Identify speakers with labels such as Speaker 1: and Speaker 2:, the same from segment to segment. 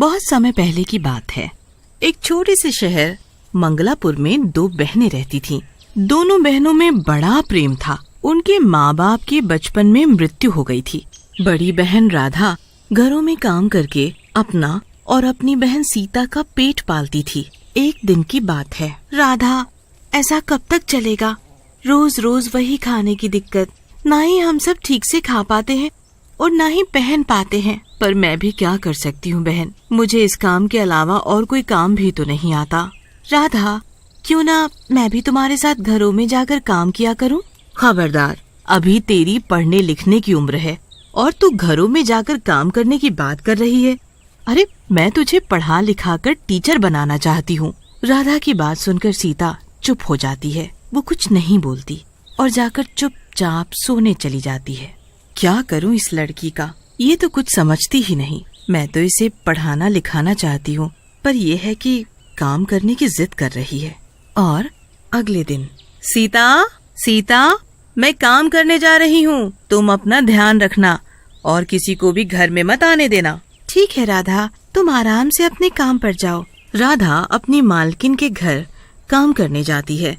Speaker 1: बहुत समय पहले की बात है। एक छोटे से शहर मंगलापुर में दो बहनें रहती थीं। दोनों बहनों में बड़ा प्रेम था। उनके माँ बाप की बचपन में मृत्यु हो गई थी। बड़ी बहन राधा घरों में काम करके अपना और अपनी बहन सीता का पेट पालती थी। एक दिन की बात है। राधा, ऐसा कब तक चलेगा? रोज रोज वही खाने की दिक्कत। ना ही हम सब ठीक से खा पाते हैं और ना ही पहन पाते हैं। पर मैं भी क्या कर सकती हूँ बहन, मुझे इस काम के अलावा और कोई काम भी तो नहीं आता। राधा, क्यों ना मैं भी तुम्हारे साथ घरों में जाकर काम किया करूँ? खबरदार, अभी तेरी पढ़ने लिखने की उम्र है और तू घरों में जाकर काम करने की बात कर रही है। अरे, मैं तुझे पढ़ा लिखा कर टीचर बनाना चाहती हूँ। राधा की बात सुनकर सीता चुप हो जाती है। वो कुछ नहीं बोलती और जाकर चुपचाप सोने चली जाती है। क्या करूँ इस लड़की का, ये तो कुछ समझती ही नहीं। मैं तो इसे पढ़ाना लिखाना चाहती हूँ, पर यह है कि काम करने की जिद कर रही है। और अगले दिन, सीता, सीता, मैं काम करने जा रही हूँ, तुम अपना ध्यान रखना और किसी को भी घर में मत आने देना। ठीक है राधा, तुम आराम से अपने काम पर जाओ। राधा अपनी मालकिन के घर काम करने जाती है।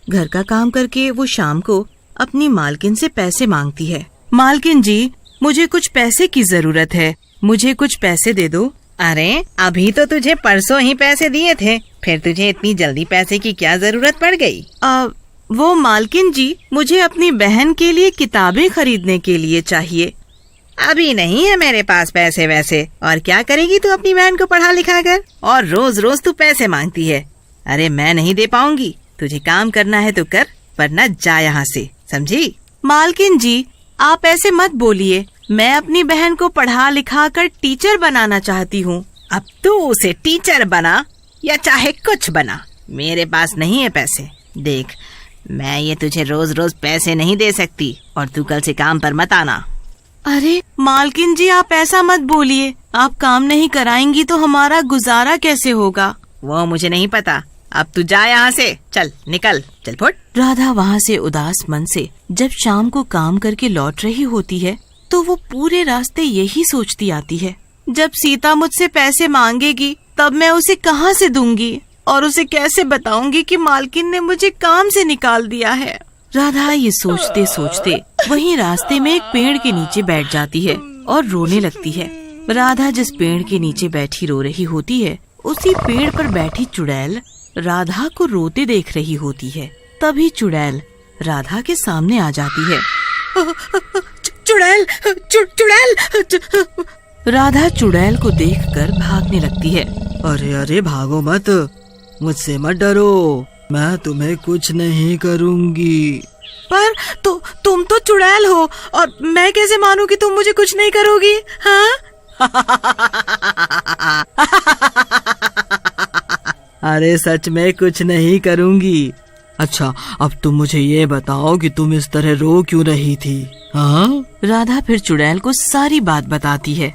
Speaker 1: घर का काम करके वो शाम को अपनी मालकिन से पैसे मांगती है। मालकिन जी, मुझे कुछ पैसे की जरूरत है, मुझे कुछ पैसे दे दो।
Speaker 2: अरे, अभी तो तुझे परसों ही पैसे दिए थे, फिर तुझे इतनी जल्दी पैसे की क्या जरूरत पड़ गई?
Speaker 1: वो मालकिन जी, मुझे अपनी बहन के लिए किताबें खरीदने के लिए चाहिए।
Speaker 2: अभी नहीं है मेरे पास पैसे वैसे। और क्या करेगी तू अपनी बहन को पढ़ा लिखा कर? और रोज रोज तू पैसे मांगती है। अरे, मैं नहीं दे पाऊंगी। तुझे काम करना है तो कर, वरना जा यहाँ से, समझी?
Speaker 1: मालकिन जी, आप ऐसे मत बोलिए। मैं अपनी बहन को पढ़ा लिखा कर टीचर बनाना चाहती हूँ।
Speaker 2: अब तू उसे टीचर बना या चाहे कुछ बना, मेरे पास नहीं है पैसे। देख, मैं ये तुझे रोज रोज पैसे नहीं दे सकती और तू कल से काम पर मत आना।
Speaker 1: अरे मालकिन जी, आप ऐसा मत बोलिए। आप काम नहीं कराएंगी तो हमारा गुजारा कैसे होगा?
Speaker 2: वो मुझे नहीं पता। अब तू जा यहाँ से, चल निकल, चल फुट।
Speaker 1: राधा वहाँ से उदास मन से जब शाम को काम करके लौट रही होती है तो वो पूरे रास्ते यही सोचती आती है, जब सीता मुझसे पैसे मांगेगी तब मैं उसे कहाँ से दूंगी और उसे कैसे बताऊंगी कि मालकिन ने मुझे काम से निकाल दिया है। राधा ये सोचते सोचते वहीं रास्ते में एक पेड़ के नीचे बैठ जाती है और रोने लगती है। राधा जिस पेड़ के नीचे बैठी रो रही होती है, उसी पेड़ पर बैठी चुड़ैल राधा को रोते देख रही होती है। तभी चुड़ैल राधा के सामने आ जाती है।
Speaker 2: चुड़ैल, चुड़ैल!
Speaker 1: राधा चुड़ैल को देखकर भागने लगती है।
Speaker 3: अरे अरे, भागो मत, मुझसे मत डरो, मैं तुम्हें कुछ नहीं करूँगी।
Speaker 1: पर तुम तो चुड़ैल हो और मैं कैसे मानूं कि तुम मुझे कुछ नहीं करोगी? हाँ?
Speaker 3: अरे सच में कुछ नहीं करूँगी। अच्छा, अब तुम मुझे ये बताओ कि तुम इस तरह रो क्यों रही थी? हाँ?
Speaker 1: राधा फिर चुड़ैल को सारी बात बताती है।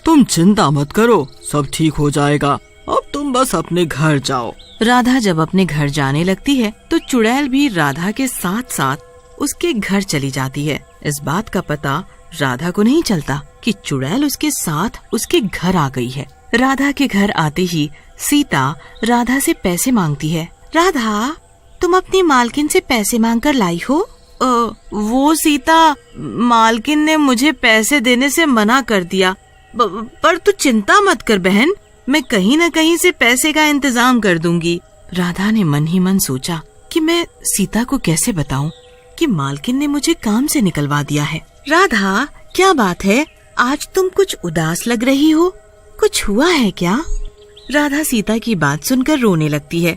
Speaker 3: तुम चिंता मत करो, सब ठीक हो जाएगा। अब तुम बस अपने घर जाओ।
Speaker 1: राधा जब अपने घर जाने लगती है तो चुड़ैल भी राधा के साथ साथ उसके घर चली जाती है। इस बात का पता राधा को नहीं चलता कि चुड़ैल उसके साथ उसके घर आ गई है। राधा के घर आते ही सीता राधा से पैसे मांगती है। राधा, तुम अपनी मालकिन से पैसे मांग कर लाई हो? वो सीता, मालकिन ने मुझे पैसे देने से मना कर दिया। पर तू चिंता मत कर बहन, मैं कहीं न कहीं से पैसे का इंतजाम कर दूंगी। राधा ने मन ही मन सोचा कि मैं सीता को कैसे बताऊं कि मालकिन ने मुझे काम से निकलवा दिया है। राधा, क्या बात है, आज तुम कुछ उदास लग रही हो, कुछ हुआ है क्या? राधा सीता की बात सुनकर रोने लगती है।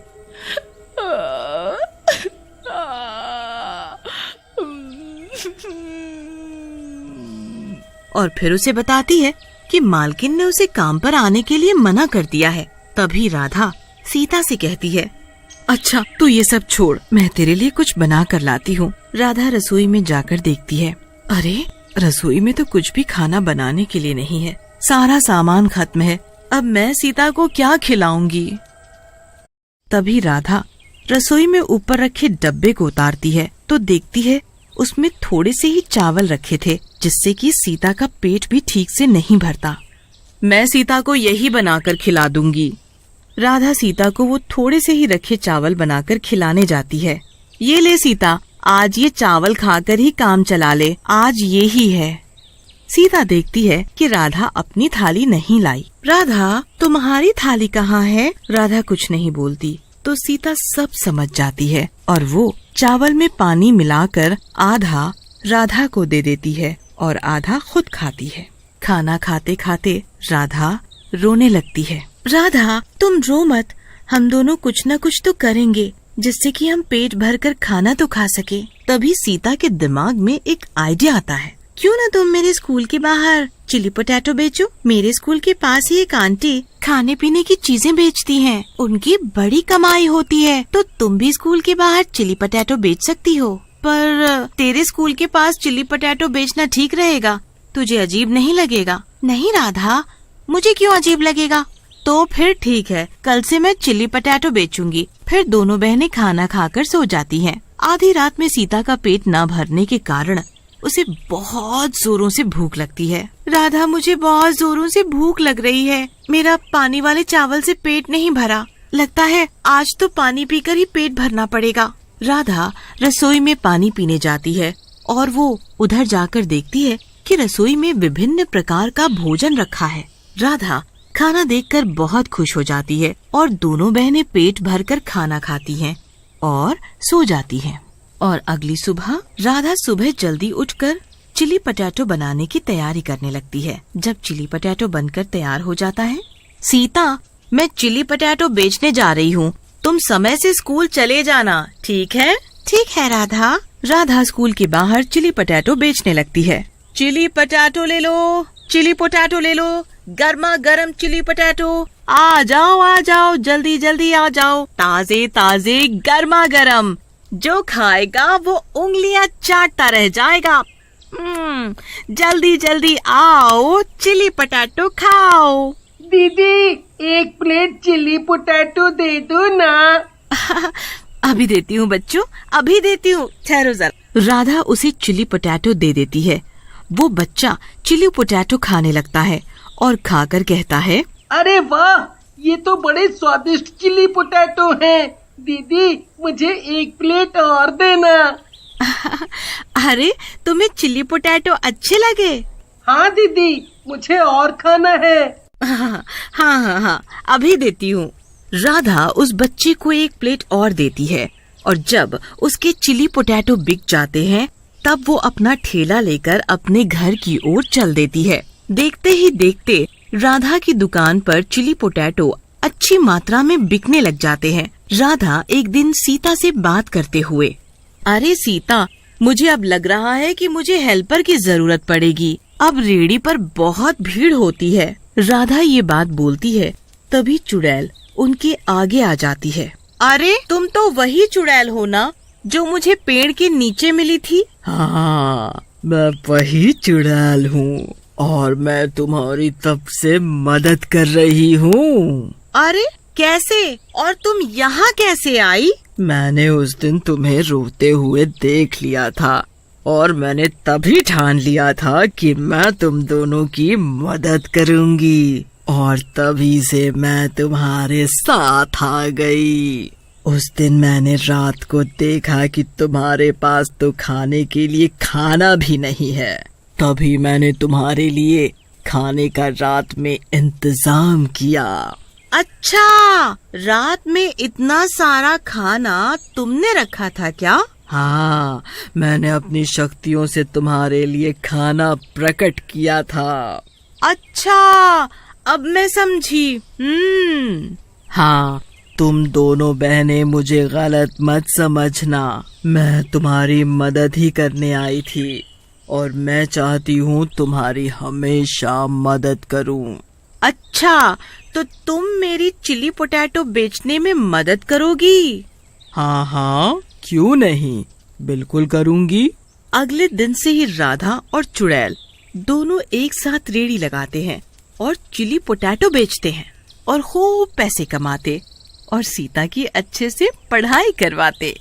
Speaker 1: और फिर उसे बताती है कि मालकिन ने उसे काम पर आने के लिए मना कर दिया है। तभी राधा सीता से कहती है, अच्छा तू ये सब छोड़, मैं तेरे लिए कुछ बना कर लाती हूँ। राधा रसोई में जाकर देखती है, अरे रसोई में तो कुछ भी खाना बनाने के लिए नहीं है, सारा सामान खत्म है। अब मैं सीता को क्या खिलाऊंगी? तभी राधा रसोई में ऊपर रखे डब्बे को उतारती है तो देखती है उसमें थोड़े से ही चावल रखे थे, जिससे कि सीता का पेट भी ठीक से नहीं भरता। मैं सीता को यही बनाकर खिला दूंगी। राधा सीता को वो थोड़े से ही रखे चावल बनाकर खिलाने जाती है। ये ले सीता, आज ये चावल खाकर ही काम चला ले, आज ये ही है। सीता देखती है कि राधा अपनी थाली नहीं लाई। राधा, तुम्हारी थाली कहाँ है? राधा कुछ नहीं बोलती तो सीता सब समझ जाती है और वो चावल में पानी मिलाकर आधा राधा को दे देती है और आधा खुद खाती है। खाना खाते खाते राधा रोने लगती है। राधा, तुम रो मत, हम दोनों कुछ न कुछ तो करेंगे जिससे कि हम पेट भरकर खाना तो खा सके। तभी सीता के दिमाग में एक आइडिया आता है। क्यों ना तुम मेरे स्कूल के बाहर चिली पोटैटो बेचो? मेरे स्कूल के पास ही एक आंटी खाने पीने की चीजें बेचती हैं। उनकी बड़ी कमाई होती है, तो तुम भी स्कूल के बाहर चिली पोटैटो बेच सकती हो। पर तेरे स्कूल के पास चिली पोटैटो बेचना ठीक रहेगा? तुझे अजीब नहीं लगेगा? नहीं राधा, मुझे क्यों अजीब लगेगा? तो फिर ठीक है, कल से मैं चिली पोटैटो बेचूंगी। फिर दोनों बहनें खाना खाकर सो जाती हैं। आधी रात में सीता का पेट न भरने के कारण उसे बहुत जोरों से भूख लगती है। राधा, मुझे बहुत जोरों से भूख लग रही है। मेरा पानी वाले चावल से पेट नहीं भरा। लगता है आज तो पानी पीकर ही पेट भरना पड़ेगा। राधा रसोई में पानी पीने जाती है और वो उधर जाकर देखती है कि रसोई में विभिन्न प्रकार का भोजन रखा है। राधा खाना देखकर बहुत खुश हो जाती है और दोनों बहनें पेट भरकर खाना खाती हैं और सो जाती हैं। और अगली सुबह राधा सुबह जल्दी उठकर चिली पोटैटो बनाने की तैयारी करने लगती है। जब चिली पोटैटो बनकर तैयार हो जाता है, सीता, मैं चिली पोटैटो बेचने जा रही हूँ, तुम समय से स्कूल चले जाना, ठीक है? ठीक है राधा। राधा स्कूल के बाहर चिली पोटैटो बेचने लगती है। चिली पोटैटो ले लो, चिली पोटैटो ले लो, गर्मा गर्म चिली पोटैटो, आ जाओ, जल्दी जल्दी आ जाओ, ताजे ताजे गर्मा गर्म, जो खाएगा वो उंगलियां चाटता रह जाएगा। जल्दी जल्दी आओ, चिली पोटैटो खाओ।
Speaker 4: दीदी, एक प्लेट चिली पोटैटो दे दो ना।
Speaker 1: अभी देती हूँ बच्चों, अभी देती हूँ, ठहरो जरा। राधा उसे चिली पोटैटो दे देती है। वो बच्चा चिली पोटैटो खाने लगता है और खाकर कहता है,
Speaker 4: अरे वाह, ये तो बड़े स्वादिष्ट चिली पोटैटो हैं। दीदी, मुझे एक प्लेट और देना।
Speaker 1: अरे, तुम्हें चिली पोटैटो अच्छे लगे?
Speaker 4: हाँ दीदी, मुझे और खाना है।
Speaker 1: हाँ, अभी देती हूँ। राधा उस बच्चे को एक प्लेट और देती है और जब उसके चिली पोटैटो बिक जाते हैं, तब वो अपना ठेला लेकर अपने घर की ओर चल देती है। देखते ही देखते राधा की दुकान पर चिली पोटैटो अच्छी मात्रा में बिकने लग जाते हैं। राधा एक दिन सीता से बात करते हुए, अरे सीता, मुझे अब लग रहा है कि मुझे हेल्पर की जरूरत पड़ेगी। अब रेहड़ी पर बहुत भीड़ होती है। राधा ये बात बोलती है, तभी चुड़ैल उनके आगे आ जाती है। अरे, तुम तो वही चुड़ैल हो ना जो मुझे पेड़ के नीचे मिली थी?
Speaker 3: हाँ, मैं वही चुड़ैल हूँ और मैं तुम्हारी तब से मदद कर रही हूँ।
Speaker 1: अरे कैसे? और तुम यहाँ कैसे आई?
Speaker 3: मैंने उस दिन तुम्हें रोते हुए देख लिया था और मैंने तभी ठान लिया था कि मैं तुम दोनों की मदद करूँगी और तभी से मैं तुम्हारे साथ आ गई। उस दिन मैंने रात को देखा कि तुम्हारे पास तो खाने के लिए खाना भी नहीं है, तभी मैंने तुम्हारे लिए खाने का रात में इंतजाम किया।
Speaker 1: अच्छा, रात में इतना सारा खाना तुमने रखा था क्या?
Speaker 3: हाँ, मैंने अपनी शक्तियों से तुम्हारे लिए खाना प्रकट किया था।
Speaker 1: अच्छा, अब मैं समझी।
Speaker 3: हाँ, तुम दोनों बहनें मुझे गलत मत समझना। मैं तुम्हारी मदद ही करने आई थी और मैं चाहती हूँ तुम्हारी हमेशा मदद करूँ।
Speaker 1: अच्छा, तो तुम मेरी चिली पोटैटो बेचने में मदद करोगी?
Speaker 3: हाँ, क्यों नहीं, बिल्कुल करूँगी।
Speaker 1: अगले दिन से ही राधा और चुड़ैल दोनों एक साथ रेहड़ी लगाते हैं और चिली पोटैटो बेचते हैं और खूब पैसे कमाते और सीता की अच्छे से पढ़ाई करवाते।